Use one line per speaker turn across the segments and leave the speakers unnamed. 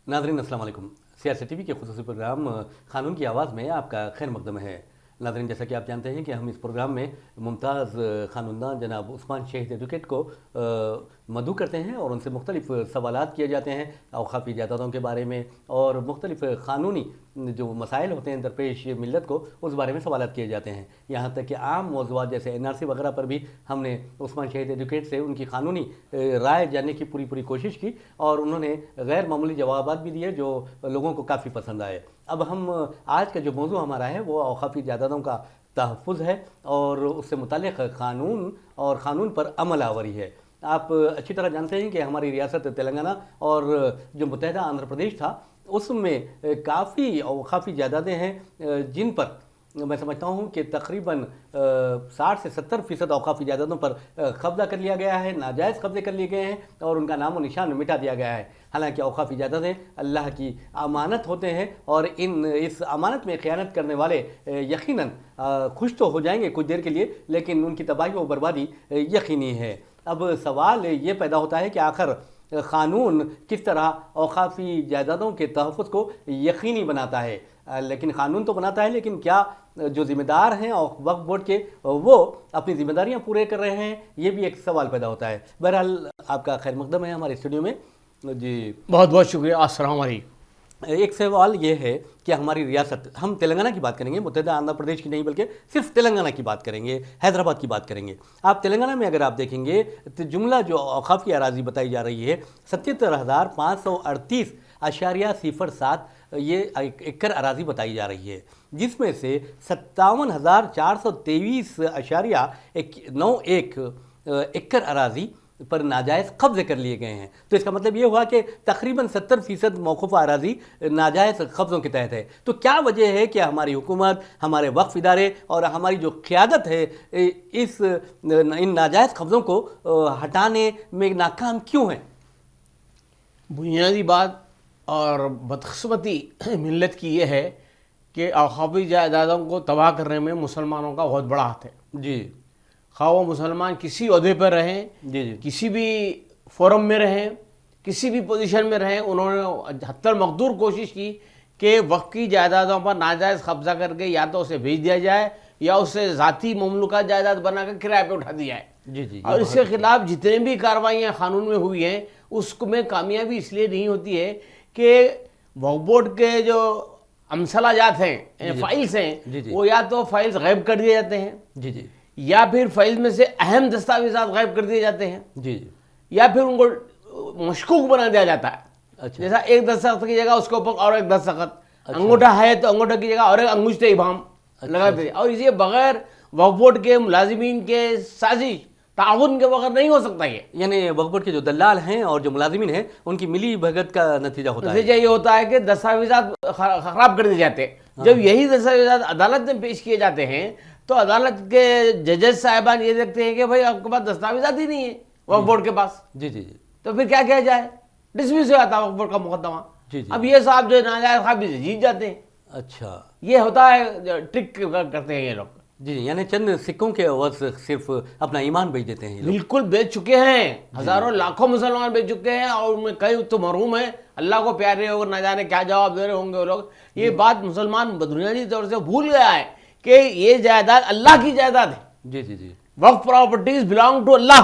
नाज़रीन अस्सलाम वालेकुम। सियासत टीवी के खुसूसी प्रोग्राम क़ानून की आवाज़ में आपका खैर मक़दम है। नाज़रीन, जैसा कि आप जानते हैं कि हम इस प्रोग्राम में मुमताज़ क़ानूनदान जनाब उस्मान शहीद एडवोकेट को मदऊ करते हैं और उनसे मुख्तलिफ़ सवालात किए जाते हैं औक़ाफ़ी जायदादों के बारे में और मुख्तलिफ़ क़ानूनी जो मसाइल होते हैं दरपेश मिल्लत को, उस बारे में सवालात किए जाते हैं। यहाँ तक कि आम मौज़ूआत जैसे NRC वगैरह पर भी हमने उस्मान शहीद एडवोकेट से उनकी क़ानूनी राय जानने की पूरी कोशिश की और उन्होंने गैर मामूली जवाबात भी दिए जो लोगों को काफ़ी पसंद आए। अब हम आज का जो मौज़ू हमारा है वो औक़ाफ़ी जायदादों का तहफ़्फ़ुज़ है और उससे मुताल्लिक़ क़ानून और क़ानून पर अमल आवरी है। आप अच्छी तरह जानते हैं कि हमारी रियासत तेलंगाना और जो मुत्तहिदा आंध्र प्रदेश था उसमें काफ़ी औक़ाफ़ी जायदादें हैं जिन पर मैं समझता हूँ कि तकरीबन 60 से 70% औक़ाफ़ी जायदादों पर कब्ज़ा कर लिया गया है, नाजायज़ कब्ज़े कर लिए गए हैं और उनका नामो निशान मिटा दिया गया है। हालांकि औक़ाफ़ी जायदादें अल्लाह की अमानत होते हैं और इस अमानत में ख़यानत करने वाले यकीनन खुश तो हो जाएंगे कुछ देर के लिए, लेकिन उनकी तबाही व बर्बादी यकीनी है। अब सवाल ये पैदा होता है कि आखिर क़ानून किस तरह औक़ाफ़ी जायदादों के तहफ़्फ़ुज़ को यकीनी बनाता है। लेकिन क़ानून तो बनाता है, लेकिन क्या जो ज़िम्मेदार हैं और वक्फ़ बोर्ड के वो अपनी ज़िम्मेदारियाँ पूरे कर रहे हैं, ये भी एक सवाल पैदा होता है। बहरहाल आपका खैर मक़दम है हमारे स्टूडियो में जी।
बहुत बहुत शुक्रिया। अस्सलाम वालेकुम।
एक सवाल ये है कि हमारी रियासत, हम तेलंगाना की बात करेंगे, मुत्तहिदा आंध्र प्रदेश की नहीं बल्कि सिर्फ तेलंगाना की बात करेंगे, हैदराबाद की बात करेंगे। आप तेलंगाना में अगर आप देखेंगे तो जुमला जो औक़ाफ़ की अराज़ी बताई जा रही है 77,538.07 ये एकड़ अराज़ी बताई जा रही है, जिसमें से 57,423.91 एकड़ अराज़ी पर नाजायज़ कब्ज़े कर लिए गए हैं। तो इसका मतलब ये हुआ कि तकरीबन 70% मौक़ूफ़ा अराज़ी नाजायज़ कब्ज़ों के तहत है। तो क्या वजह है कि हमारी हुकूमत, हमारे वक्फ़ इदारे और हमारी जो क़यादत है इन नाजायज़ कब्ज़ों को हटाने में नाकाम क्यों है?
बुनियादी बात और बदकिस्मती मिल्लत की ये है कि औक़ाफ़ी जायदादों को तबाह करने में मुसलमानों का बहुत बड़ा हाथ है
जी।
खा वो मुसलमान किसी ओहदे पर रहें,
जी जी,
किसी भी फोरम में रहें, किसी भी पोजीशन में रहें, उन्होंने हत्तल मकदूर कोशिश की कि वक्फ की जायदादों पर नाजायज़ कब्ज़ा करके या तो उसे भेज दिया जाए या उसे ज़ाती ममलूका जायदाद बनाकर किराए पे उठा दिया है।
जी जी,
और इसके ख़िलाफ़ जितने भी कार्रवाइयाँ क़ानून में हुई हैं उसमें कामयाबी इसलिए नहीं होती है कि वक्फ बोर्ड के जो अमसलाजात हैं, फाइल्स हैं, वो या तो फाइल्स गायब कर दिए जाते हैं
जी जी,
या फिर फाइल में से अहम दस्तावेज़ात गायब कर दिए जाते हैं
जी जी,
या फिर उनको मशकूक बना दिया जाता है।
अच्छा,
जैसा एक दस्तखत की जगह उसके ऊपर और एक दस्तखत, अंगूठा है तो अंगूठा की जगह और एक अंगुश्ते इबाम लगा दिए। और इसे बगैर वक्फ बोर्ड के मुलाजिमीन के साजिश ताउन के बगैर नहीं हो सकता। ये
यानी वक्फ बोर्ड के जो दलाल हैं और जो मुलाजिमीन हैं उनकी मिली भगत का नतीजा होता है।
नतीजा ये होता है कि दस्तावेज़ात खराब कर दिए जाते हैं। जब यही दस्तावेज़ात अदालत में पेश किए जाते हैं तो अदालत के जजेस साहिबान ये देखते हैं कि भाई आपके पास दस्तावेज़ात ही नहीं है वक्फ बोर्ड के पास।
जी जी जी,
तो फिर क्या किया जाए? डिसमिस हो जाता है वक्फ बोर्ड का मुकदमा।
जी जी,
अब ये साहब जो नाजायज़ काबी से जीत जाते हैं।
अच्छा,
ये होता है, ट्रिक करते हैं ये लोग।
जी, यानी चंद सिक्कों के अवज़ सिर्फ अपना ईमान बेच देते हैं ये लोग।
बिल्कुल बेच चुके हैं, हज़ारों लाखों मुसलमान बेच चुके हैं और उनमें कई तो मरहूम है, अल्लाह को प्यारे और न जाने क्या जवाब दे रहे होंगे वो लोग। ये बात मुसलमान बुनियादी तौर से भूल गया है कि ये जायदाद अल्लाह की जायदाद है।
जी जी जी,
waqf properties belong to Allah,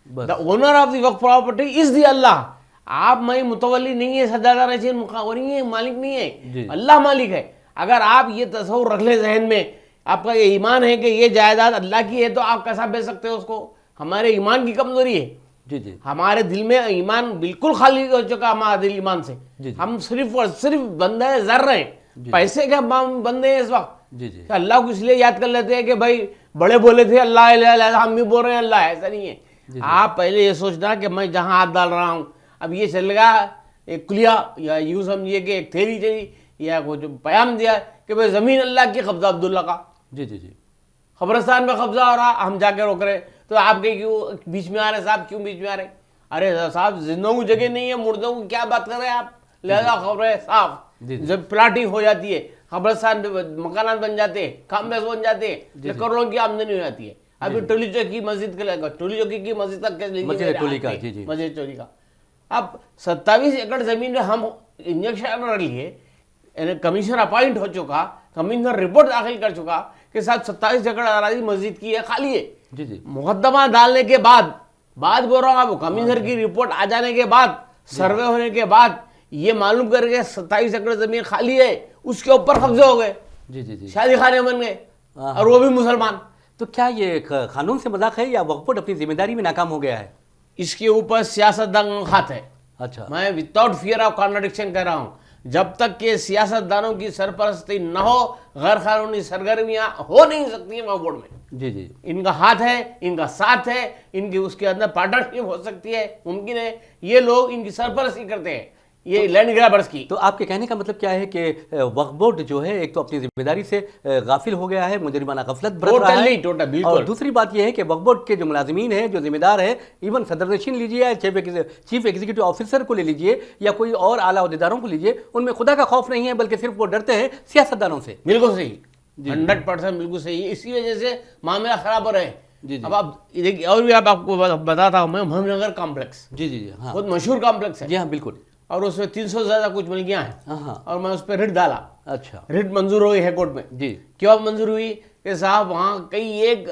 the owner of the waqf property is the Allah. आप मैं मुतवल्ली नहीं है, सदादार नहीं है, मालिक नहीं है, अल्लाह मालिक है। अगर आप ये तस्वुर रख ले जहन में, आपका ये ईमान है कि ये जायदाद अल्लाह की है, तो आप कैसा बेच सकते हो उसको? हमारे ईमान की कमजोरी है।
जी जी,
हमारे दिल में ईमान बिल्कुल खाली हो चुका हमारा दिल ईमान से। हम सिर्फ और सिर्फ बंदे ज़र हैं, पैसे के बंदे हैं इस वक्त।
जी जी,
अल्लाह को इसलिए याद कर लेते हैं कि भाई बड़े बोले थे अल्लाह अल्लाह, हम भी बोल रहे हैं अल्लाह। ऐसा नहीं है। आप पहले ये सोचना कि मैं जहाँ हाथ डाल रहा हूँ, अब ये चलेगा एक कुलिया या यूँ समझिए कि एक थेरी चली या वो जो बयान दिया कि भाई ज़मीन अल्लाह की, कब्जा अब्दुल्ला का।
जी जी जी,
खबरस्तान में कब्जा हो रहा, हम जाके रोक रहे, तो आपके क्यों बीच में आ रहे साहब? क्यों बीच में आ रहे? अरे साहब जिंदों की जगह नहीं है, मुर्दों की क्या बात कर रहे हैं आप? लिहाजा खबरें साफ, जब प्लाटिंग हो जाती है, खबरस्तान मकानात बन जाते हैं, कॉम्प्लेक्स बन जाते हैं, करोड़ों की आमदनी हो जाती है। अभी टोली चौकी मस्जिद के टोली चौकी की मस्जिद तक
मस्जिद टोली का, जी जी,
मस्जिद टोली का। अब 27 एकड़ जमीन में हम इंजेक्शन लिए कमिश्नर अपॉइंट हो चुका, कमिश्नर रिपोर्ट दाखिल कर चुका कि साहब 27 एकड़ अराजी मस्जिद की है, खाली है।
जी जी
मुकदमा डालने के बाद बात बोल रहा हूँ आपको, कमिश्नर की रिपोर्ट आ जाने के बाद, सर्वे होने के बाद ये मालूम करके 27 एकड़ जमीन खाली है, उसके ऊपर कब्जे हो गए,
जी जी जी।
शादी खाने बन गए, और वो भी मुसलमान।
तो क्या ये कानून से मजाक है या वक्फ बोर्ड अपनी जिम्मेदारी में नाकाम हो गया है?
इसके ऊपर सियासतदान का हाथ है।
अच्छा,
मैं विदाउट फियर ऑफ कॉन्ट्रडिक्शन कह रहा हूं, जब तक के सियासतदानों की सरपरस्ती न हो, गैर कानूनी सरगर्मियां हो नहीं सकती हैं वक्फ बोर्ड में।
जी जी
इनका हाथ है, इनका साथ है, इनकी उसके अंदर पार्टनरशिप हो सकती है, मुमकिन है। ये लोग इनकी सरपरस्ती करते हैं, ये लैंड ग्रैबर्स की।
तो आपके कहने का मतलब क्या है कि वक्फ बोर्ड जो है एक तो अपनी जिम्मेदारी से गाफिल हो गया है, मुजरिमाना गफलत बरत रहा है,
टोटल बिल्कुल।
और दूसरी बात यह है कि वक्फ बोर्ड के जो मुलाजिमीन हैं, जो जिम्मेदार है, इवन सदरनशीन लीजिए या चीफ एग्जीक्यूटिव ऑफिसर को ले लीजिए या कोई और आला अहदेदारों को लीजिए, उनमें खुदा का खौफ नहीं है, बल्कि सिर्फ वो डरते हैं सियासतदानों से।
बिल्कुल सही, 100% बिल्कुल सही। इसी वजह से मामला खराब हो रहे हैं।
जी जी।
अब आप देखिए, और भी आपको बताता हूँ मैं, मोहम्मदनगर कॉम्प्लेक्स
जी जी जी, हाँ
बहुत मशहूर कॉम्प्लेक्स है,
जी हाँ बिल्कुल।
और उसमें 300 से ज्यादा कुछ मिलकियां हैं,
हाँ हाँ,
और मैं उस पर रिट डाला।
अच्छा
रिट मंजूर हुई है कोर्ट में।
जी
क्यों मंजूर हुई कि साहब वहाँ कई एक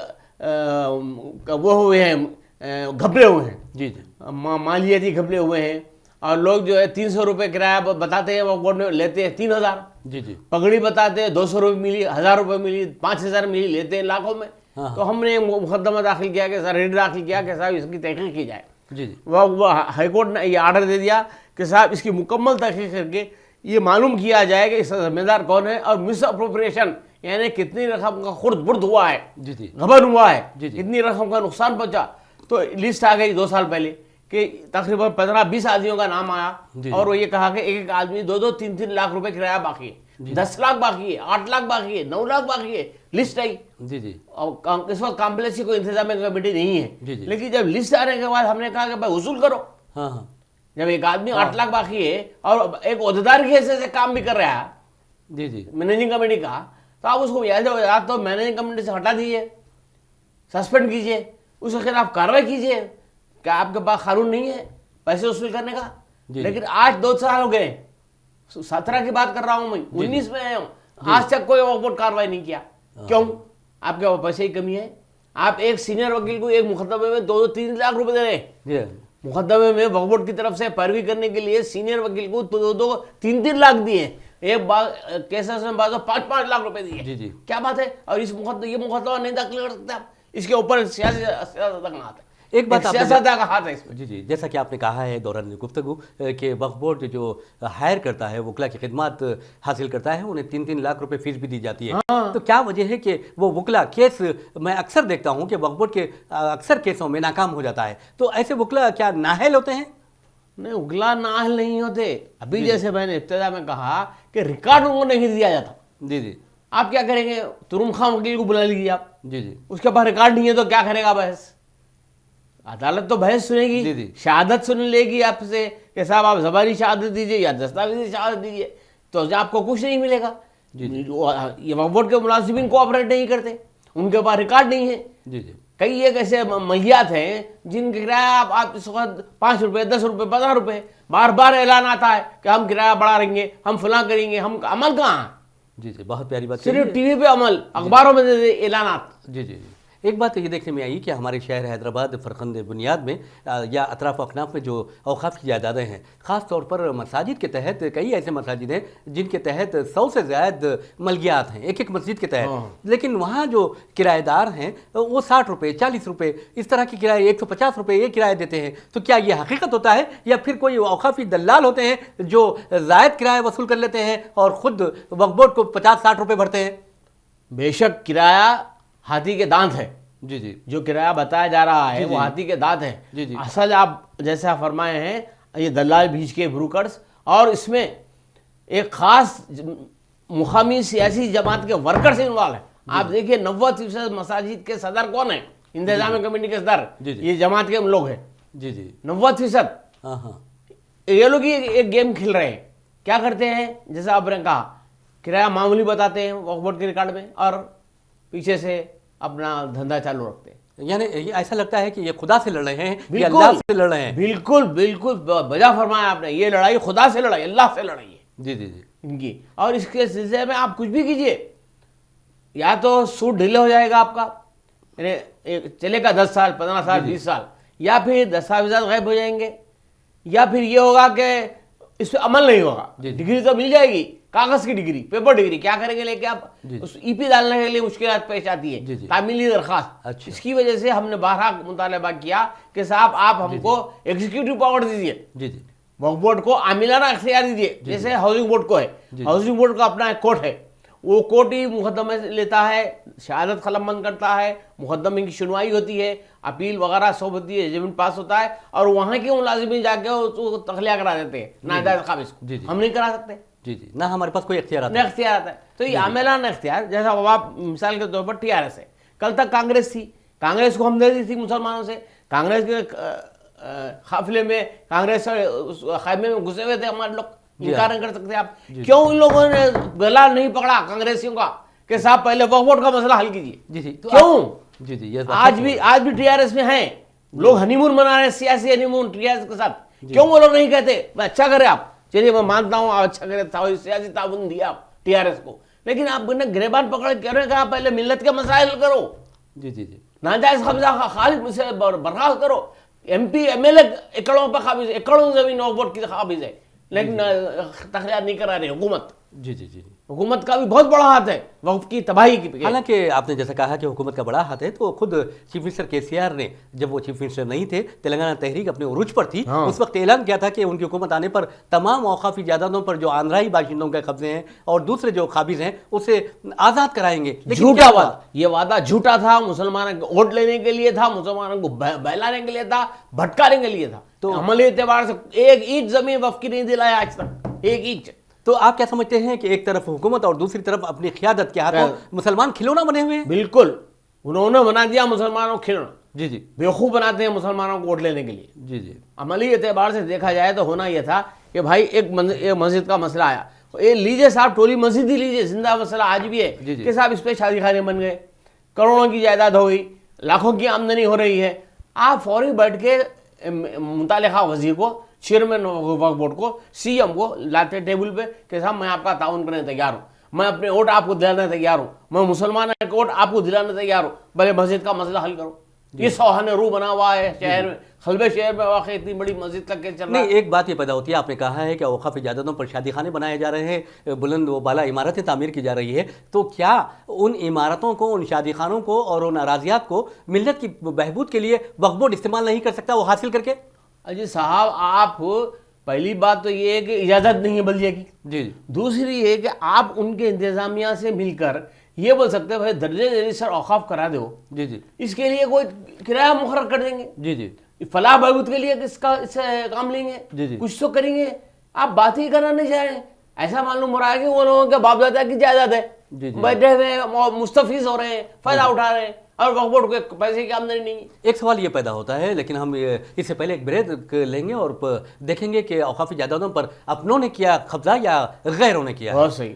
वो हुए हैं, घपले हुए हैं,
जी जी
मालियाती घपले हुए हैं, और लोग जो है 300 रुपये किराया बताते हैं, वो कोर्ट में लेते हैं 3000।
जी जी
पगड़ी बताते हैं 200 रुपये मिली, 1000 रुपये मिली, 5000 मिली, लेते हैं लाखों में।
हाँ।
तो हमने मुकदमा दाखिल किया कि सर, रिट दाखिल किया कि साहब इसकी तहकीक की जाए।
जी जी
वो हाईकोर्ट ने ये आर्डर दे दिया कि साहब इसकी मुकम्मल तहकीक करके ये मालूम किया जाए कि इसका जिम्मेदार कौन है, और मिस अप्रोप्रिएशन यानी कितनी रकम का खुर्द बुर्द हुआ है,
जी जी
गबन हुआ है,
जी जी।
कितनी रकम का नुकसान पहुंचा। तो लिस्ट आ गई 2 साल पहले कि तकरीबन 15-20 आदमियों का नाम आया,
जी।
और वो ये कहा कि एक एक आदमी 2-2, 3-3 लाख रुपए किराया बाकी है, 10 लाख बाकी है, 8 लाख बाकी है, 9 लाख बाकी है। लिस्ट आई,
जी जी
और इस वक्त कॉम्प्लेक्स की कोई इंतजामिया कमेटी नहीं है,
जी जी।
लेकिन जब लिस्ट आने के बाद हमने कहा कि भाई वसूल करो।
हाँ हाँ
जब एक आदमी 8 लाख बाकी है और एक ओहदेदार के हिस्से से काम भी कर रहा है
जी जी
मैनेजिंग कमेटी का, तो आप उसको या तो मैनेजिंग कमेटी से हटा दीजिए, सस्पेंड कीजिए, उसके खिलाफ कार्रवाई कीजिए। क्या आपके पास कानून नहीं है पैसे वसूल करने का?
जी।
लेकिन आज 2 साल हो गए, 17 की बात कर रहा हूं मैं, 19 में आया हूं, आज तक कोई वकील कार्रवाई नहीं किया। क्यों? आपके पास पैसे की कमी है। आप एक सीनियर वकील को एक मुकदमे में 2-3 लाख रुपए दे रहे हैं।
जी
मुकदमे में वक्फ बोर्ड की तरफ से पैरवी करने के लिए सीनियर वकील को 2-3 लाख दिए, एक केसेस में 5-5 लाख रुपए दिए।
जी जी
क्या बात है? और इस ये मुकदमा नहीं दाखिल कर सकते आप, इसके ऊपर सियासत का हाथ है,
एक बात आपने-
सियासत का हाथ है इसमें।
जी जी, जैसा कि आपने कहा है दौरान गुफ्तगू कि वक्फ बोर्ड जो हायर करता है, वकला की खिदमत हासिल करता है, उन्हें 3-3 लाख रुपए फीस भी दी जाती है। तो क्या वजह है कि वो वकला केस, मैं अक्सर देखता हूँ कि वक्फ बोर्ड के अक्सर केसों में नाकाम हो जाता है, तो ऐसे वकला क्या नाअहल होते हैं?
नहीं, उगला नाअहल नहीं होते। अभी जैसे मैंने इब्तिदा में कहा कि रिकॉर्ड उनको नहीं दिया जाता।
जी जी
आप क्या करेंगे? तुरुम खान वकील को बुला लीजिए आप,
जी जी
उसके पास रिकॉर्ड नहीं है तो क्या करेगा बहस? अदालत तो बहस
जी,
सुनेगी,
जी।
शहादत सुन लेगी आपसे कि साहब आप ज़बानी शहादत दीजिए या दस्तावेजी शहादत दीजिए, तो आपको कुछ नहीं मिलेगा।
जी, जी।
ये वक्फ बोर्ड के मुलाजिमीन कोऑपरेट नहीं करते, उनके पास रिकॉर्ड नहीं है।
जी जी
कई एक ऐसे मलियात हैं जिनके किराया आप इस वक्त 5 रुपये, 10 रुपये, 15 रुपये, बार बार ऐलान आता है कि हम किराया बढ़ा देंगे, हम फलां करेंगे, हम अमल कहाँ है?
जी जी, बहुत प्यारी बात
सिर्फ
कही है।
टीवी पे अमल, अखबारों में ऐलानात।
जी जी जी, एक बात ये देखने में आई कि हमारे शहर हैदराबाद फरखंद बुनियाद में या अतराफ अकनाफ में जो औकाफ की जायदादें हैं, ख़ास तौर पर मसाजिद के तहत कई ऐसे मसाजिद हैं जिनके तहत 100 से ज़्यादा मलगियात हैं एक एक मस्जिद के तहत, लेकिन वहाँ जो किराएदार हैं वो 60 रुपये, 40 रुपये इस तरह की किराए, 150 रुपये ये किराया देते हैं। तो क्या ये हकीकत होता है या फिर कोई औकाफी दलाल होते हैं जो ज़ायद किराया वसूल कर लेते हैं और ख़ुद वक्फ बोर्ड को 50-60 रुपये भरते हैं?
बेशक किराया हाथी के दांत है,
जी जी
जो किराया बताया जा रहा है
जी,
वो
जी।
हाथी के दांत है।
जी, जी।
असल आप जैसे आप फरमाए हैं ये दलाल बीच के ब्रोकर्स, और इसमें एक खास मुकामी सियासी जमात के वर्कर्स इन्वॉल्व है। आप देखिए 90% मसाजिद के सदर कौन है? इंतजाम कमेटी के सदर
जी, जी।
ये जमात के लोग हैं,
जी जी
90%।
हाँ हाँ
ये लोग ही एक गेम खेल रहे हैं। क्या करते हैं? जैसे आपने कहा किराया मामूली बताते हैं वक्फ बोर्ड के रिकॉर्ड में, और पीछे से अपना धंधा चालू रखते हैं।
یعنی ایسا لگتا ہے کہ یہ خدا سے لڑ رہے ہیں یا اللہ سے لڑ رہے ہیں؟
بالکل بالکل بجا فرمایا آپ نے، یہ لڑائی خدا سے لڑائی، اللہ سے لڑائی ہے
جی جی جی
ان کی. اور اس کے سلسلے میں آپ کچھ بھی کیجئے، یا تو سوٹ ڈھیلے ہو جائے گا آپ کا، یعنی چلے گا 10 سال 15 سال 20 سال، یا پھر دستاویزات غائب ہو جائیں گے، یا پھر یہ ہوگا کہ اس پہ عمل نہیں ہوگا. ڈگری تو مل جائے گی، کاغذ کی ڈگری، پیپر ڈگری، کیا کریں گے لے کے آپ؟ اس ای پی ڈالنے کے لیے مشکلات پیش آتی ہے، تعمیلی درخواست. اس کی وجہ سے ہم نے بارہا مطالبہ کیا کہ صاحب آپ ہم کو ایگزیکٹو پاور دیجیے،
جی جی
وقف بورڈ کو عاملانہ اختیار دیجیے، جیسے ہاؤسنگ بورڈ کو ہے. ہاؤسنگ بورڈ کا اپنا ایک کوٹ ہے، وہ کوٹ ہی مقدمے لیتا ہے، شہادت قلم بند کرتا ہے، مقدمے کی سنوائی ہوتی ہے، اپیل وغیرہ سب ہوتی ہے، ججمنٹ پاس ہوتا ہے، اور وہاں کے ملازمین جا کے اس کو تخلیہ کرا دیتے ہیں ناجائز قابض کو. ہم نہیں کرا سکتے،
جی جی، نہ ہمارے پاس کوئی اختیارات
نہ اختیارات ہے. تو یہ عاملانہ اختیار، جیسا آپ مثال کے طور پر ٹی آر ایس ہے، کل تک کانگریس تھی، کانگریس کو ہم دے دی تھی مسلمانوں سے، کانگریس کے قافلے میں، کانگریس خیمے میں گھسے ہوئے تھے ہمارے لوگ. انکار نہیں کر سکتے آپ. کیوں ان لوگوں نے گلا نہیں پکڑا کانگریسیوں کا کہ صاحب پہلے وقف بورڈ کا مسئلہ حل کیجیے؟
جی جی
کیوں؟
جی جی
آج بھی ٹی آر ایس میں ہیں لوگ، ہنی مون منا رہے ہیں، سیاسی ہنی مون ٹی آر ایس کے ساتھ. کیوں وہ لوگ نہیں کہتے میں اچھا کرے آپ؟ چلیے میں مانتا ہوں آپ اچھا کرے، سیاسی تعاون دیا آپ ٹی آر ایس کو، لیکن آپ نے گریبان پکڑ کے کہا پہلے ملت کے مسائل کرو،
جی جی جی
ناجائز قبضہ خالص سے برخاست کرو. M P M L A ایکڑوں پہ قابض، ایکڑوں زمین وقف بورڈ کی قابض ہے، لیکن تخلیہ نہیں کرا رہے حکومت.
جی جی جی
حکومت کا بھی بہت بڑا ہاتھ ہے وقف کی تباہی کی.
حالانکہ آپ نے جیسا کہا کہ حکومت کا بڑا ہاتھ ہے، تو خود چیف منسٹر کے سی آر نے جب وہ چیف منسٹر نہیں تھے، تلنگانہ تحریک اپنے عروج پر تھی، اس وقت اعلان کیا تھا کہ ان کی حکومت آنے پر تمام اوقافی جائیدادوں پر جو آندھرائی باشندوں کے قبضے ہیں اور دوسرے جو قابض ہیں اسے آزاد کرائیں گے.
جھوٹا وعدہ، یہ وعدہ جھوٹا تھا، مسلمانوں کو ووٹ لینے کے لیے تھا، مسلمانوں کو بہلانے کے لیے تھا، بھٹکانے کے لیے تھا. تو عملی اعتبار سے ایک اینچ زمین وقف کی نہیں دلایا آج تک، ایک اینچ.
تو آپ کیا سمجھتے ہیں کہ ایک طرف حکومت اور دوسری طرف اپنی قیادت کے ہاتھوں مسلمان کھلونا بنے ہوئے ہیں؟
بالکل، انہوں نے بنا دیا مسلمانوں کو کھلونا.
جی جی،
بیوقوف بناتے ہیں مسلمانوں کو ووٹ لینے کے لیے.
جی جی،
عملی اعتبار سے دیکھا جائے تو ہونا یہ تھا کہ بھائی ایک مسجد کا مسئلہ آیا، یہ لیجئے صاحب ٹولی مسجد ہی لیجئے، زندہ مسئلہ آج بھی ہے کہ صاحب اس پہ شادی خانے بن گئے، کروڑوں کی جائیداد ہو گئی، لاکھوں کی آمدنی ہو رہی ہے. آپ فوری بیٹھ کے متعلقہ وزیر کو، چیئرمین وقف بورڈ کو، سی ایم کو لاتے ٹیبل پہ کہ صاحب میں آپ کا تعاون کرنے تیار ہوں، میں اپنے ووٹ آپ کو دلانے تیار ہوں، میں مسلمان کے ووٹ آپ کو دلانے تیار ہوں، بھلے مسجد کا مسئلہ حل کرو. یہ سوہان روح بنا ہوا ہے شہر میں، حلبے شہر میں واقع اتنی بڑی مسجد تک کے چل رہا ہے.
نہیں، ایک بات یہ پیدا ہوتی ہے، آپ نے کہا ہے کہ اوقافی جائیدادوں پر شادی خانے بنائے جا رہے ہیں، بلند و بالا عمارتیں تعمیر کی جا رہی ہے، تو کیا ان عمارتوں کو، ان شادی خانوں کو اور ان اراضیات کو ملت کی بہبود کے لیے وقف بورڈ استعمال نہیں کر سکتا وہ حاصل کر کے؟
جی صاحب، آپ پہلی بات تو یہ ہے کہ اجازت نہیں ہے بلدیہ کی.
جی.
دوسری یہ کہ آپ ان کے انتظامیہ سے مل کر یہ بول سکتے ہیں بھائی درجہ ذیلی سر اوقاف کرا دو.
جی جی،
اس کے لیے کوئی کرایہ مقرر کر دیں گے.
جی جی،
فلاح بہبود کے لیے اس سے کام لیں گے.
جی جی،
کچھ تو کریں گے. آپ بات ہی کرنا نہیں چاہ رہے ہیں. ایسا معلوم ہو رہا ہے کہ وہ لوگوں کے باپ دادا کی جائیداد ہے، بیٹھے ہوئے مستفیض ہو رہے ہیں، فائدہ اٹھا رہے ہیں، اور وقف بورڈ کو پیسے کی آمدنی نہیں ہے.
ایک سوال یہ پیدا ہوتا ہے، لیکن ہم اس سے پہلے ایک بریک لیں گے اور دیکھیں گے کہ اوقافی جائیدادوں پر اپنوں نے کیا قبضہ یا غیروں نے کیا.
بہت صحیح.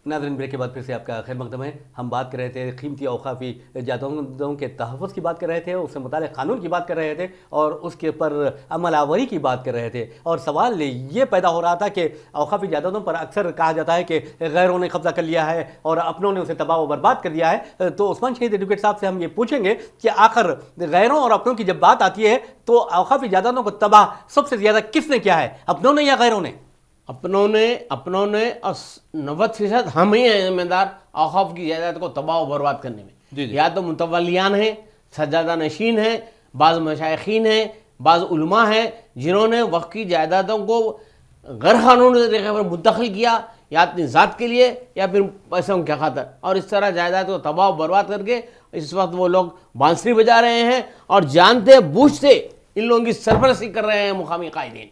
ناظرین، بریک کے بعد پھر سے آپ کا خیر مقدم ہے. ہم بات کر رہے تھے قیمتی اوقافی جائیدادوں کے تحفظ کی بات کر رہے تھے، اس سے متعلق قانون کی بات کر رہے تھے اور اس کے پر عمل آوری کی بات کر رہے تھے. اور سوال یہ پیدا ہو رہا تھا کہ اوقافی جائیدادوں پر اکثر کہا جاتا ہے کہ غیروں نے قبضہ کر لیا ہے اور اپنوں نے اسے تباہ و برباد کر دیا ہے. تو عثمان شہید ایڈوکیٹ صاحب سے ہم یہ پوچھیں گے کہ آخر غیروں اور اپنوں کی جب بات آتی ہے تو اوقافی جائیدادوں کو تباہ سب سے زیادہ کس نے کیا ہے، اپنوں نے یا غیروں نے؟
اپنوں نے اور 90% ہم ہی ہیں ذمہ دار اوقاف کی جائیداد کو تباہ و برباد کرنے میں. یا تو متولیان ہیں، سجادہ نشین ہیں، بعض مشائخین ہیں، بعض علماء ہیں جنہوں نے وقف کی جائیدادوں کو غیر قانونی طریقے پر منتقل کیا یا اپنی ذات کے لیے یا پھر پیسوں کے خاطر، اور اس طرح جائیداد کو تباہ و برباد کر کے اس وقت وہ لوگ بانسری بجا رہے ہیں اور جانتے بوجھتے ان لوگوں کی سرپرستی کر رہے ہیں مقامی قائدین۔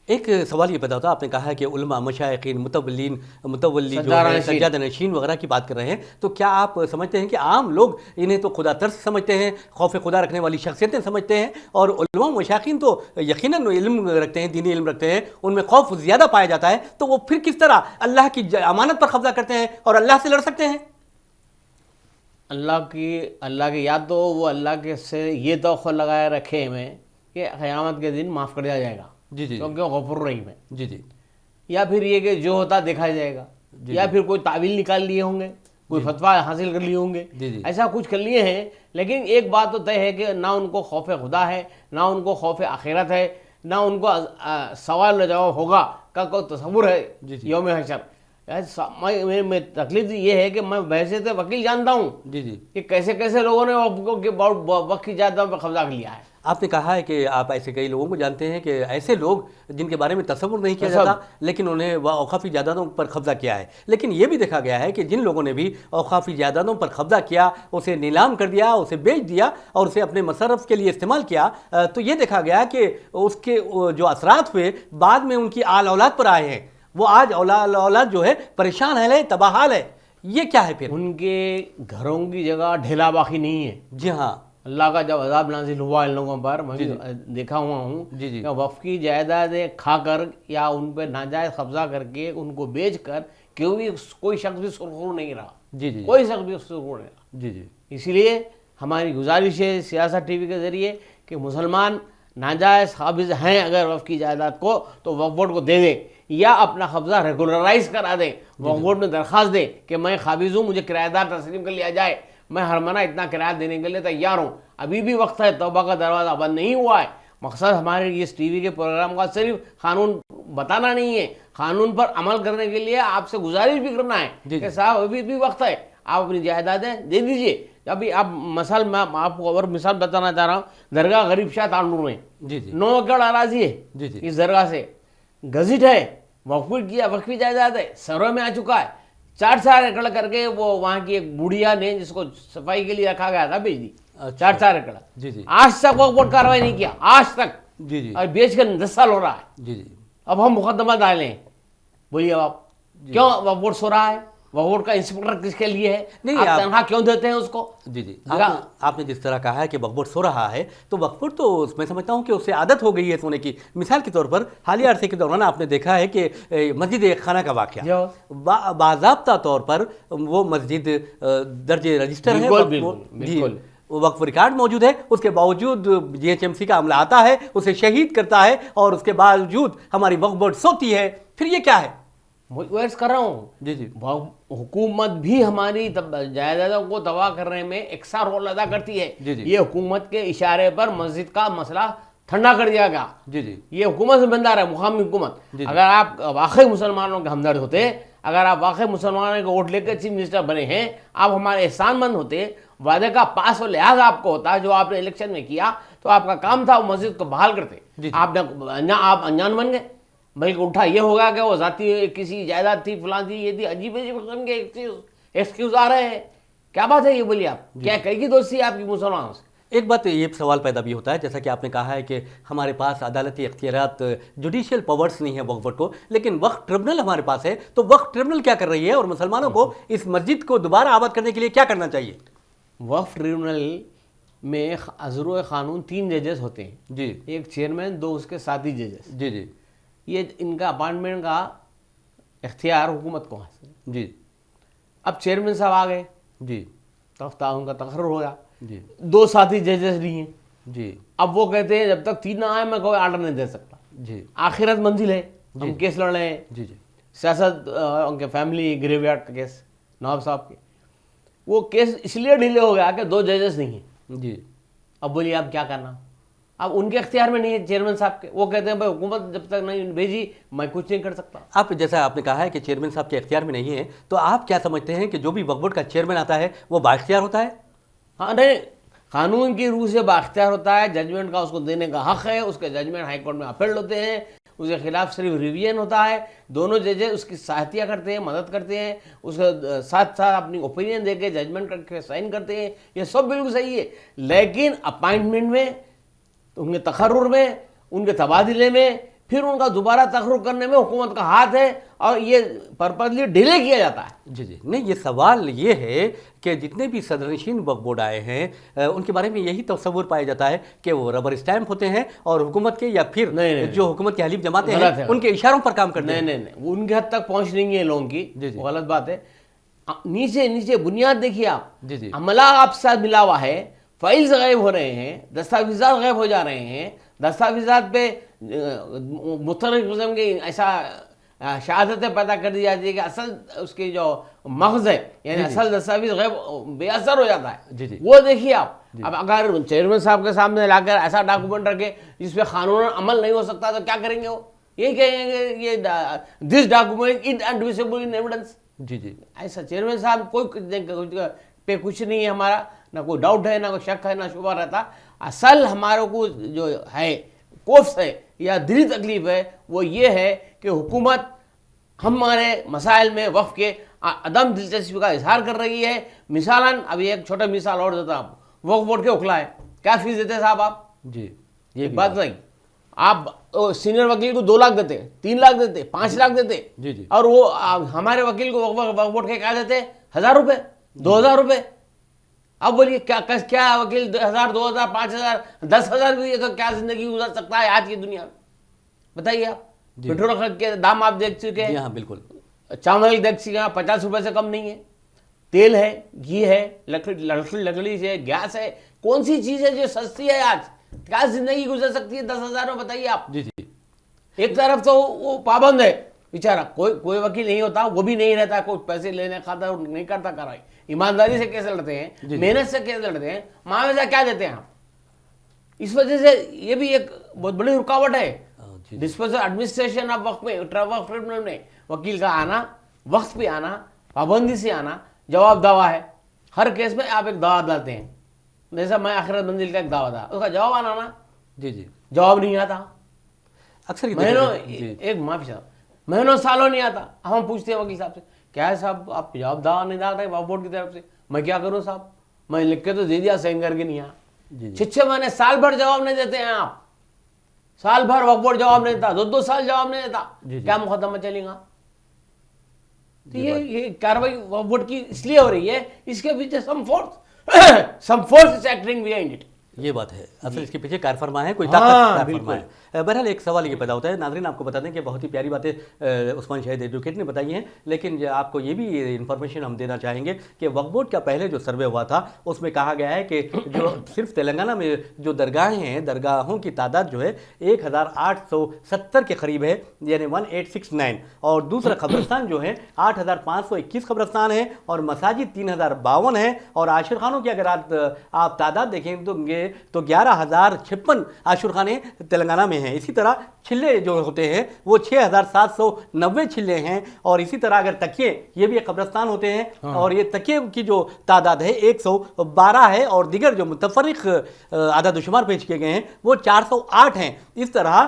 ایک سوال یہ پیدا ہوتا ہے، آپ نے کہا ہے کہ علماء، مشائقین، متولی جو ہے سجادہ نشین وغیرہ کی بات کر رہے ہیں، تو کیا آپ سمجھتے ہیں کہ عام لوگ انہیں تو خدا ترس سمجھتے ہیں، خوف خدا رکھنے والی شخصیتیں سمجھتے ہیں، اور علماء مشائقین تو یقیناً علم رکھتے ہیں، دینی علم رکھتے ہیں، ان میں خوف زیادہ پایا جاتا ہے، تو وہ پھر کس طرح اللہ کی امانت پر قبضہ کرتے ہیں اور اللہ سے لڑ سکتے ہیں؟
اللہ کی یاد تو وہ اللہ کے سے یہ توقع لگائے رکھے ہمیں کہ قیامت کے دن معاف کر دیا جائے گا،
جی جی
کیونکہ وہ غفور رحیم ہے،
جی جی
یا پھر یہ کہ جو ہوتا دیکھا جائے گا، یا پھر کوئی تعویل نکال لیے ہوں گے، کوئی فتویٰ حاصل کر لیے ہوں گے، ایسا کچھ کر لیے ہیں۔ لیکن ایک بات تو طے ہے کہ نہ ان کو خوف خدا ہے، نہ ان کو خوف آخرت ہے، نہ ان کو سوال جواب ہوگا کا کوئی تصور ہے یوم حشر۔ میں تکلیف یہ ہے کہ میں بحیثیت وکیل جانتا ہوں
جی جی
کہ کیسے کیسے لوگوں نے وقت کی جائیدادوں پہ قبضہ کر لیا ہے۔
آپ نے کہا ہے کہ آپ ایسے کئی لوگوں کو جانتے ہیں کہ ایسے لوگ جن کے بارے میں تصور نہیں کیا جاتا لیکن انہیں اوقافی جائیدادوں پر قبضہ کیا ہے، لیکن یہ بھی دیکھا گیا ہے کہ جن لوگوں نے بھی اوقافی جائیدادوں پر قبضہ کیا، اسے نیلام کر دیا، اسے بیچ دیا اور اسے اپنے مصرف کے لیے استعمال کیا، تو یہ دیکھا گیا کہ اس کے جو اثرات ہوئے بعد میں ان کی آل اولاد پر آئے ہیں، وہ آج اولاد جو ہے پریشان ہے، تباہ حال ہے۔ یہ کیا ہے پھر؟
ان کے گھروں کی جگہ ڈھیلا باقی نہیں ہے۔
جی ہاں،
اللہ کا جب عذاب نازل ہوا ان لوگوں پر، میں دیکھا ہوا ہوں کہ وقف کی جائیدادیں کھا کر یا ان پہ ناجائز قبضہ کر کے ان کو بیچ کر کوئی شخص بھی سرخرو نہیں رہا،
جی جی
کوئی شخص بھی سرخرو نہیں رہا۔
جی جی
اسی لیے ہماری گزارش ہے سیاست ٹی وی کے ذریعے کہ مسلمان ناجائز قابض ہیں اگر وقف کی جائیداد کو تو وقف بورڈ کو دے دیں، یا اپنا قبضہ ریگولرائز کرا دیں، وقف بورڈ میں درخواست دیں کہ میں قابض ہوں، مجھے کرایہ دار تسلیم کر لیا جائے، میں ہر مہینہ اتنا کرایہ دینے کے لیے تیار ہوں۔ ابھی بھی وقت ہے، توبہ کا دروازہ بند نہیں ہوا ہے۔ مقصد ہمارے اس ٹی وی کے پروگرام کا صرف قانون بتانا نہیں ہے، قانون پر عمل کرنے کے لیے آپ سے گزارش بھی کرنا ہے کہ صاحب ابھی بھی وقت ہے، آپ اپنی جائیدادیں دے دیجئے۔ ابھی آپ میں آپ کو اور مثال بتانا چاہ رہا ہوں، درگاہ غریب شاہ تانڈور میں 9 ایکڑ اراضی ہے، اس درگاہ سے گزٹ ہے، وقفی جائیداد ہے، سروے میں آ چکا ہے، 4 ایکڑ کر کے وہ وہاں کی ایک بوڑھیا نے جس کو صفائی کے لیے رکھا گیا تھا بیچ دی، 4 ایکڑ۔ آج تک وقف بورڈ کارروائی نہیں کیا، آج تک، اور بیچ کر 10 سال ہو رہا ہے۔ اب ہم مقدمہ ڈالیں، بولیے اب آپ کیوں وقف بورڈ سو رہا ہے؟ وقف بورڈ کا انسپکٹر کس کے لیے ہے؟ آپ تنخواہ کیوں دیتے ہیں اس کو؟
جی جی آپ نے جس طرح کہا ہے کہ وقف بورڈ سو رہا ہے، تو وقف بورڈ تو میں سمجھتا ہوں کہ اسے عادت ہو گئی ہے سونے کی۔ مثال کے طور پر حالیہ عرصے کے دوران آپ نے دیکھا ہے کہ مسجد خانہ کا واقعہ، باضابطہ طور پر وہ مسجد درج رجسٹر ہے، وقف ریکارڈ موجود ہے، اس کے باوجود جی ایچ ایم سی کا عملہ آتا ہے، اسے شہید کرتا ہے، اور اس کے باوجود ہماری وقف بورڈ سوتی ہے۔ پھر یہ کیا ہے؟
وہ کر رہا ہوں جی حکومت بھی ہماری جائیدادوں کو تباہ کرنے میں ایکسا رول ادا کرتی ہے۔ یہ حکومت کے اشارے پر مسجد کا مسئلہ ٹھنڈا کر دیا گیا۔ یہ حکومت سے بندار ہے، مقامی حکومت۔ اگر آپ واقعی مسلمانوں کے ہمدرد ہوتے، اگر آپ واقعی مسلمانوں کو ووٹ لے کر چیف منسٹر بنے ہیں، آپ ہمارے احسان مند ہوتے، وعدے کا پاس و لحاظ آپ کو ہوتا جو آپ نے الیکشن میں کیا، تو آپ کا کام تھا وہ مسجد کو بحال کرتے۔ آپ انجان بن گئے، بلکہ اٹھا یہ ہوگا کہ وہ ذاتی کسی جائیداد تھی، فلاں تھی، یہ تھی، عجیب قسم کے ایکسکیوز آ رہے ہیں۔ کیا بات ہے یہ؟ بولیے آپ، کیا کئی کی دوستی ہے آپ کی مسلمانوں سے؟
ایک بات یہ سوال پیدا بھی ہوتا ہے، جیسا کہ آپ نے کہا ہے کہ ہمارے پاس عدالتی اختیارات، جوڈیشل پاورز نہیں ہیں وقف بورڈ کو، لیکن وقف ٹریبونل ہمارے پاس ہے، تو وقف ٹریبونل کیا کر رہی ہے اور مسلمانوں کو اس مسجد کو دوبارہ آباد کرنے کے لیے کیا کرنا چاہیے؟
وقف ٹریبونل میں عذر قانون 3 ججز ہوتے ہیں جی، ایک چیئرمین، 2 اس کے ساتھی ججز جی جی۔ یہ ان کا اپائنٹمنٹ کا اختیار حکومت کو حاصل جی۔ اب چیئرمین صاحب آ گئے جی، ان کا تقرر ہو گیا جی، 2 ساتھی ججز نہیں ہیں جی۔ اب وہ کہتے ہیں جب تک 3 نہ آئے میں کوئی آرڈر نہیں دے سکتا جی۔ آخرت منزل ہے، ہم کیس لڑ رہے ہیں جی جی، سیاست، ان کے فیملی گریو یارڈ کیس نواب صاحب کے، وہ کیس اس لیے ڈیلے ہو گیا کہ 2 ججز نہیں ہیں جی۔ اب بولیے اب کیا کرنا؟ اب ان کے اختیار میں نہیں ہے چیئرمین صاحب کے، وہ کہتے ہیں بھائی حکومت جب تک نہیں بھیجی میں کچھ نہیں کر سکتا۔
آپ جیسا آپ نے کہا ہے کہ چیئرمین صاحب کے اختیار میں نہیں ہے، تو آپ کیا سمجھتے ہیں کہ جو بھی وقف بورڈ کا چیئرمین آتا ہے وہ بااختیار ہوتا ہے؟
ہاں نہیں، قانون کی روح سے بااختیار ہوتا ہے، ججمنٹ کا اس کو دینے کا حق ہے، اس کے ججمنٹ ہائی کورٹ میں اپیل ہوتے ہیں، اس کے خلاف صرف ریویژن ہوتا ہے, دونوں ججز اس کی سہایتا کرتے ہیں, مدد کرتے ہیں, اس کے ساتھ ساتھ اپنی اوپینین دے کے ججمنٹ کر کے سائن کرتے ہیں, یہ سب بالکل صحیح ہے. لیکن اپائنٹمنٹ میں, ان کے تقرر میں, ان کے تبادلے میں, پھر ان کا دوبارہ تقرر کرنے میں حکومت کا ہاتھ ہے, اور یہ پرپزلی ڈیلے کیا جاتا ہے.
جی نہیں, یہ سوال یہ ہے کہ جتنے بھی صدرنشین وقف بورڈ آئے ہیں ان کے بارے میں یہی تصور پایا جاتا ہے کہ وہ ربر اسٹیمپ ہوتے ہیں اور حکومت کے یا پھر جو حکومت کی حلیف جماعتیں ہیں ان کے اشاروں پر کام کرتے ہیں.
نہیں, ان کے حد تک پہنچ نہیں ہے لوگوں کی, غلط بات ہے. نیچے بنیاد دیکھیے آپ, عملہ آپ سے ساتھ ملا ہوا ہے, فائلز غائب ہو رہے ہیں, دستاویزات غائب ہو جا رہے ہیں, دستاویزات پہ مختلف قسم کی ایسا شہادتیں پیدا کر دی جاتی ہے کہ اصل اس کی جو مغز ہے, یعنی اصل دستاویز غیب بے اثر ہو جاتا ہے. وہ دیکھیے آپ, اب اگر چیئرمین صاحب کے سامنے لا کر ایسا ڈاکومنٹ رکھے جس پہ قانون عمل نہیں ہو سکتا تو کیا کریں گے وہ؟ یہ کہیں گے یہ this document is indivisible in evidence. ایسا چیئرمین صاحب کوئی پہ کچھ نہیں ہے ہمارا, نہ کوئی ڈاؤٹ ہے, نہ کوئی شک ہے, نہ شبہ رہتا. اصل ہمارے کو جو ہے کوفس ہے یا دلی تکلیف ہے وہ یہ ہے کہ حکومت ہمارے مسائل میں وقف کے عدم دلچسپی کا اظہار کر رہی ہے. مثالاً ابھی ایک چھوٹا مثال اور دیتا ہوں, وقف بورڈ کے وکلا ہے, کیا فیس دیتے ہیں صاحب آپ؟ یہ بات نہیں, آپ سینئر وکیل کو 2 لاکھ دیتے, 3 لاکھ دیتے, 5 لاکھ دیتے, اور وہ ہمارے وکیل کو وقف بورڈ کے کیا دیتے؟ 1000 روپے, 2000 روپے. اب بولیے کیا وکیل 1000, 2000, 5000, 10,000 بھی تو کیا زندگی گزار سکتا ہے آج کی دنیا میں؟ بتائیے آپ. پیٹرول کے دام آپ دیکھ چکے ہیں,
بالکل.
چاول دیکھ چکے ہیں, 50 روپے سے کم نہیں ہے. تیل ہے, گھی ہے, لکڑی ہے, گیس ہے, کون سی چیز ہے جو سستی ہے آج؟ کیا زندگی گزر سکتی ہے 10,000 میں؟ بتائیے آپ. ایک طرف تو وہ پابند ہے بیچارہ, کوئی وکیل نہیں ہوتا, وہ بھی نہیں رہتا, کوئی پیسے لینے کھاتا نہیں کرتا کرائی, ایمانداری سے کیسے لڑتے ہیں, محنت سے کیسے لڑتے ہیں, معاوضہ کیا دیتے ہیں آپ. اس وجہ سے یہ بھی ایک بہت بڑی رکاوٹ ہے ڈسپوزل ایڈمنسٹریشن آف وقف میں وکیل کا آنا, وقت پہ آنا, پابندی سے آنا, جواب دعویٰ ہے. ہر کیس میں آپ ایک دعویٰ لاتے ہیں, جیسا میں آخرت منزل کا ایک دعویٰ تھا, اس کا جواب آنا نا, جواب نہیں آتا اکثر مہینوں, ایک معافی صاحب مہینوں سالوں نہیں آتا. ہم پوچھتے ہیں وکیل صاحب سے, کیا ہے صاحب آپ جواب دعویٰ نہیں ڈال رہے وقف بورڈ کی طرف سے؟ میں کیا کروں صاحب, میں لکھ کے تو دے دیا, سائن کر کے نہیں آیا. 6 مہینے, سال بھر جواب نہیں دیتے ہیں آپ, سال بھر وقف بورڈ جواب نہیں دیتا, 2 سال جواب نہیں دیتا, کیا مقدمہ چلے گا؟ یہ کاروائی وقف بورڈ کی اس لیے ہو رہی ہے, اس کے پیچھے some force is acting behind it.
یہ بات ہے, اصل اس کے پیچھے کار فرما ہے, کوئی طاقت کار فرما ہے. بہرحال ایک سوال یہ پیدا ہوتا ہے, ناظرین آپ کو بتا دیں کہ بہت ہی پیاری باتیں عثمان شاہد ایڈوکیٹ نے بتائی ہیں, لیکن آپ کو یہ بھی انفارمیشن ہم دینا چاہیں گے کہ وقف بورڈ کا پہلے جو سروے ہوا تھا اس میں کہا گیا ہے کہ جو صرف تلنگانہ میں جو درگاہیں ہیں, درگاہوں کی تعداد جو ہے 1870 کے قریب ہے, یعنی 1869, اور دوسرا قبرستان جو ہے 8521 قبرستان ہے, اور مساجد 3052 ہیں, اور عاشر خانوں کی اگر آپ تعداد دیکھیں تو 11,056 عاشر خانے تلنگانہ میں ہیں. اسی طرح چھلے جو ہوتے ہیں وہ 6,790 چھلے ہیں, اور اسی طرح اگر تکیے, یہ بھی ایک قبرستان ہوتے ہیں, اور یہ تکیے کی جو تعداد ہے 112 ہے, اور دیگر جو متفرق اعداد و شمار پیش کیے گئے ہیں وہ 408 ہیں. اس طرح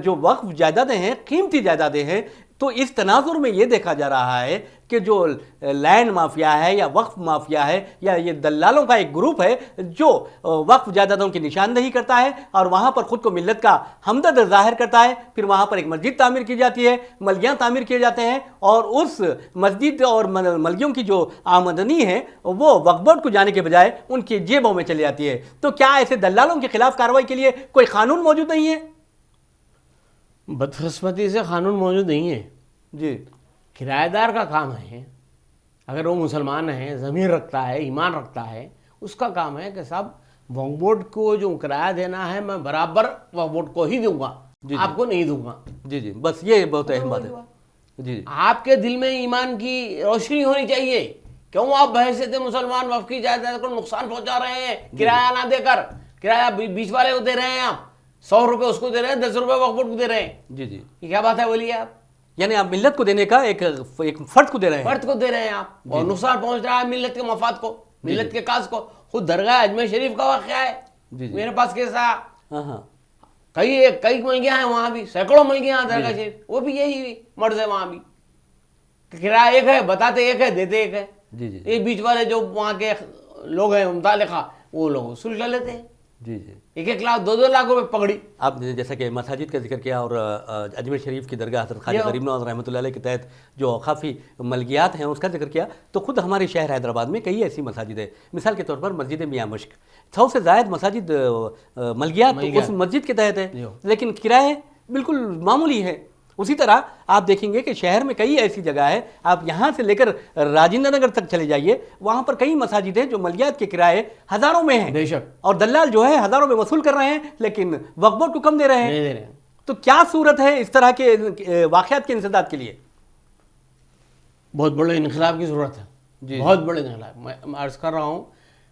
جو وقف جائیدادیں ہیں, قیمتی جائیدادیں ہیں, تو اس تناظر میں یہ دیکھا جا رہا ہے کہ جو لینڈ مافیا ہے یا وقف مافیا ہے یا یہ دلالوں کا ایک گروپ ہے جو وقف جائیدادوں کی نشاندہی کرتا ہے اور وہاں پر خود کو ملت کا ہمدرد ظاہر کرتا ہے, پھر وہاں پر ایک مسجد تعمیر کی جاتی ہے, ملگیاں تعمیر کیے جاتے ہیں, اور اس مسجد اور ملگیوں کی جو آمدنی ہے وہ وقف بورڈ کو جانے کے بجائے ان کی جیبوں میں چلی جاتی ہے. تو کیا ایسے دلالوں کے خلاف کارروائی کے لیے کوئی قانون موجود نہیں ہے؟
بدقسمتی سے قانون موجود نہیں ہے. کرایہ دار کا کام ہے, اگر وہ مسلمان ہے, ضمیر رکھتا ہے, ایمان رکھتا ہے, اس کا کام ہے کہ صاحب وقف بورڈ کو جو کرایہ دینا ہے میں برابر وقف بورڈ کو ہی دوں گا, آپ کو نہیں دوں گا.
بس یہ بہت اہم بات ہے.
آپ کے دل میں ایمان کی روشنی ہونی چاہیے. کیوں آپ بحیثیت مسلمان وقف کی جائیداد کو نقصان پہنچا رہے ہیں کرایہ نہ دے کر؟ کرایہ بیچ والے کو دے رہے ہیں آپ, 100 روپے اس کو دے رہے ہیں, 10 روپے وقف بورڈ کو دے رہے ہیں. یہ کیا بات ہے بولیے آپ؟
یعنی آپ ملت کو دینے کا ایک فرد کو دے رہے ہیں,
فرد کو دے رہے ہیں آپ, اور نقصان پہنچ رہا ہے ملت کے مفاد کو, ملت کے کاز کو. خود درگاہ اجمیر شریف کا واقعہ ہے, میرے پاس کیسا कई मलगियाँ हैं वहाँ भी, सैकड़ों मलगियाँ हैं दरगाह शरीफ, वो भी यही मर्ज है वहाँ भी। किराया एक है, बताते एक है, देते एक है।
जी जी
ये बीच वाले जो वहाँ के लोग हैं मुतालिका, वो लोग वसूल कर लेते हैं
जी जी
1-1 लाख 2-2 लाख रुपए पकड़ी।
आपने जैसा कि मसाजिद का जिक्र किया और अजमेर शरीफ की दरगाह हज़रत ख्वाजा गरीब नवाज़ रहमतुल्लाह अलैह के तहत जो औक़ाफ़ी मलकियात हैं उसका जिक्र किया, तो ख़ुद हमारे शहर हैदराबाद में कई ऐसी मसाजिद है। मिसाल के तौर पर मस्जिद मियाँ मुश्क, 100 से ज़ायद मसाजिद मलकियात तो उस मस्जिद के तहत है, लेकिन किराए बिल्कुल मामूली है। उसी तरह आप देखेंगे कि शहर में कई ऐसी जगह है, आप यहाँ से लेकर राजेंद्र नगर तक चले जाइए, वहाँ पर कई मसाजिद हैं जो मलकियात के किराए हज़ारों में हैं,
बेशक,
और दलाल जो है हज़ारों में वसूल कर रहे हैं, लेकिन वक्फ बोर्ड को कम दे रहे हैं।
नहीं दे रहे हैं।
तो क्या सूरत है इस तरह के वाक़यात के इंसदाद के लिए?
बहुत बड़े इनकलाब की ज़रूरत है
जी,
बहुत बड़े इनकलाब। मैं अर्ज़ कर रहा हूँ,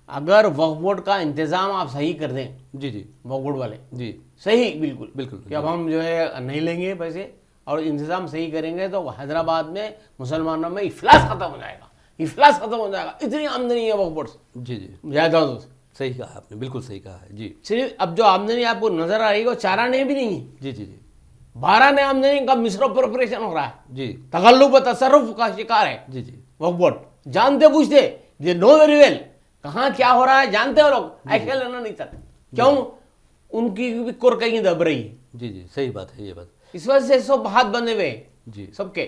अगर वक्फ बोर्ड का इंतज़ाम आप सही कर दें,
जी जी
वक्फ बोर्ड वाले
जी
सही बिल्कुल
बिल्कुल
कि अब हम जो है नहीं लेंगे पैसे और इंतज़ाम सही करेंगे तो हैदराबाद में मुसलमानों में इफलास ख़त्म हो जाएगा, इफलास ख़त्म हो जाएगा। इतनी आमदनी है वक्फ बोर्ड से,
जी जी
जायदादों से।
सही कहा आपने, बिल्कुल सही कहा है जी
सिर्फ अब जो आमदनी आपको नज़र आ रही है वो 4 आने भी नहीं है,
जी जी जी
12 आने आमदनी का मिसअप्रोप्रिएशन हो रहा है,
जी
तगल्लुब तसर्रुफ का शिकार है
जी जी
वक्फ बोर्ड। जानते पूछते, दे नो वेरी वेल कहाँ क्या हो रहा है, जानते हो लोग, ऐसे लेना नहीं चाहते। क्यों? उनकी भी कुर कहीं दब रही है,
जी जी सही बात है ये बात।
इस वजह से सब हाथ बंधे हुए हैं
जी
सबके।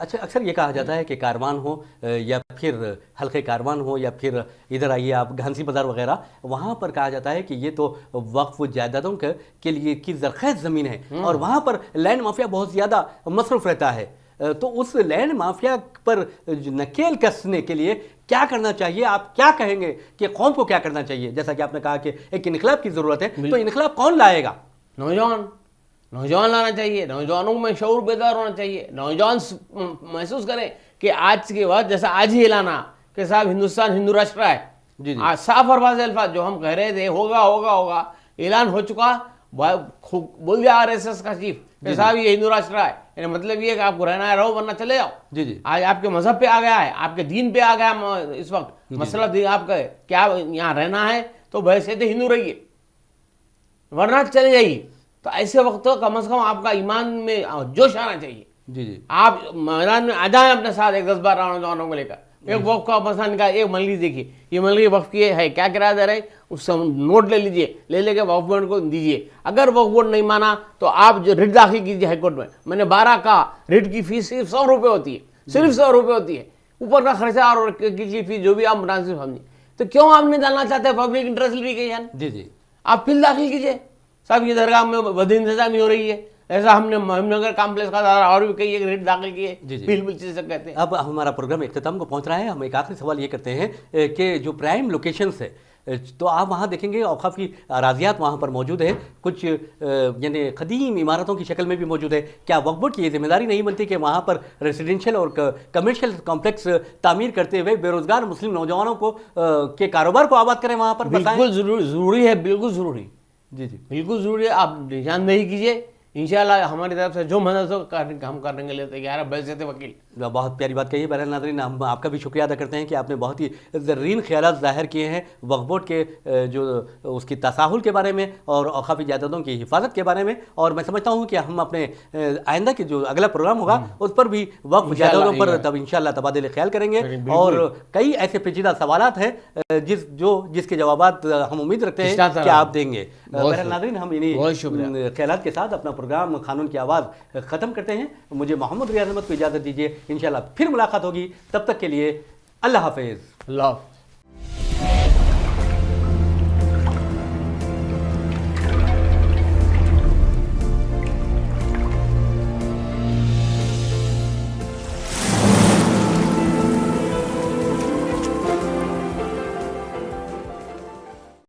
अच्छा, अक्सर ये कहा जाता है कि कारवान हो या फिर हल्के कारवान हो या फिर इधर आइए आप घांसी बाज़ार वगैरह, वहाँ पर कहा जाता है कि ये तो वक्फ जायदादों के लिए की ज़रख़ैज़ ज़मीन है और वहाँ पर लैंड माफिया बहुत ज़्यादा मसरूफ़ रहता है। तो उस लैंड माफिया पर नकेल कसने के लिए क्या करना चाहिए? आप क्या कहेंगे कि कौम को क्या करना चाहिए? जैसा कि आपने कहा कि एक इनकलाब की ज़रूरत है, तो इनकलाब कौन लाएगा?
नौजवान लाना चाहिए, नौजवानों में शऊर बेदार होना चाहिए, नौजवान महसूस करें कि आज के बाद जैसा आज ही ऐलाना कि साहब हिंदुस्तान हिंदू राष्ट्र है,
जी जी
आज साफ अल्फाज अल्फाज जो हम कह रहे थे होगा होगा होगा, ऐलान हो चुका, बोल दिया आरएसएस का चीफ कि साहब ये हिंदू राष्ट्र है, यानी मतलब ये कि आपको रहना है रहो वरना चले जाओ।
जी जी
आज आपके मजहब पे आ गया है, आपके दीन पे आ गया इस वक्त मसला आपका क्या यहाँ रहना है तो वैसे तो हिंदू रहिए वरना चले जाइए। तो ऐसे वक्त तो कम से कम आपका ईमान में जोश आना चाहिए।
जी जी
आप मैदान में आ जाएं अपने साथ 10-12 नौजवानों को लेकर, एक वक्फ का मसला निकाल, एक मलगी देखिए, ये मलगी वक्फ की है, क्या किराया दे रहे हैं, उससे नोट ले लीजिए, ले लेके वक्फ बोर्ड को दीजिए। अगर वक्फ बोर्ड नहीं माना तो आप जो रिट दाखिल कीजिए हाईकोर्ट में। मैंने 12 का रिट की फीस सिर्फ 100 रुपये होती है, सिर्फ 100 रुपये होती है, ऊपर का खर्चा और की फीस जो भी आप मुनासिब समझिए। तो क्यों आप नहीं डालना चाहते पब्लिक इंटरेस्ट लिटिगेशन?
जी जी
आप फिर दाखिल कीजिए, साहब ये दरगाह में बद इंतजामी हो रही है, ऐसा हमने महिमनगर कॉम्प्लेक्स का और भी कई एक रेट दाखिल किए, बिल्कुल चीज़ कहते हैं।
अब हमारा प्रोग्राम इख्तिताम को पहुंच रहा है। हम एक आखिरी सवाल ये करते हैं कि जो प्राइम लोकेशंस है, तो आप वहाँ देखेंगे औक़ाफ़ी अराज़ियात वहाँ पर मौजूद है, कुछ यानी क़दीम इमारतों की शक्ल में भी मौजूद है। क्या वक्फ बोर्ड की ये जिम्मेदारी नहीं बनती कि वहाँ पर रेसिडेंशियल और कमर्शियल कॉम्प्लेक्स तामीर करते हुए बेरोज़गार मुस्लिम नौजवानों को के कारोबार को आबाद करें वहाँ पर?
बिल्कुल ज़रूरी है, बिल्कुल ज़रूरी,
जी जी
बिल्कुल ज़रूरी है। आप निशानदेही कीजिए, इंशाल्लाह हमारी तरफ से जो मदद हो हम करने के लिए तैयार है, बैज़त वकील।
बहुत प्यारी बात कही है। बहरहाल नाज़रीन, हम आपका भी शुक्रिया अदा करते हैं कि आपने बहुत ही ज़र्रीन ख़यालात ज़ाहिर किए हैं वक्फ बोर्ड के जो उसकी तसाहुल के बारे में और औक़ाफ़ी जायदादों की हिफाजत के बारे में। और मैं समझता हूँ कि हम अपने आइंदा के जो अगला प्रोग्राम होगा उस पर भी वक्फ जायदादों पर तब इंशाल्लाह तबादले ख्याल करेंगे और कई ऐसे पेचीदा सवालात हैं जिसके जवाबात हम उम्मीद रखते हैं कि आप देंगे। बहरहाल नाज़रीन, हम इन्हीं ख्यालात के साथ अपना प्रोग्राम कानून की आवाज़ ख़त्म करते हैं। मुझे मोहम्मद रियाज़ अहमद को इजाज़त दीजिए, इंशाल्लाह फिर मुलाकात होगी। तब तक के लिए अल्लाह हाफ़िज़।